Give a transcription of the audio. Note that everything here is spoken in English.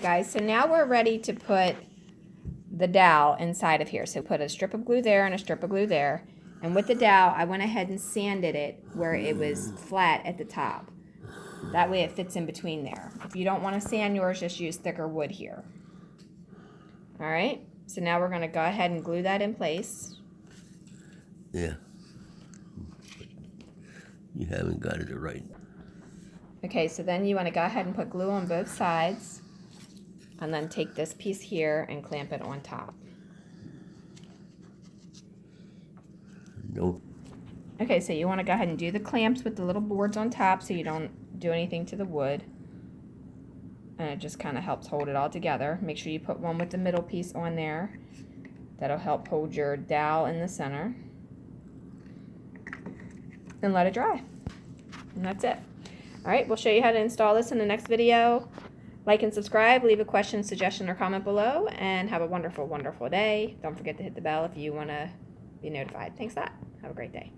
Guys, so now we're ready to put the dowel inside of here. So put a strip of glue there and a strip of glue there. And with the dowel, I went ahead and sanded it where it was flat at the top. That way it fits in between there. If you don't want to sand yours, just use thicker wood here. All right, so now we're going to go ahead and glue that in place. Yeah. You haven't got it right. Okay, so then you want to go ahead and put glue on both sides. And then take this piece here and clamp it on top. Nope. Okay, so you want to go ahead and do the clamps with the little boards on top so you don't do anything to the wood. And it just kind of helps hold it all together. Make sure you put one with the middle piece on there. That'll help hold your dowel in the center. And let it dry. And that's it. All right, we'll show you how to install this in the next video. Like and subscribe, leave a question, suggestion, or comment below, and have a wonderful, wonderful day. Don't forget to hit the bell if you want to be notified. Thanks a lot. Have a great day.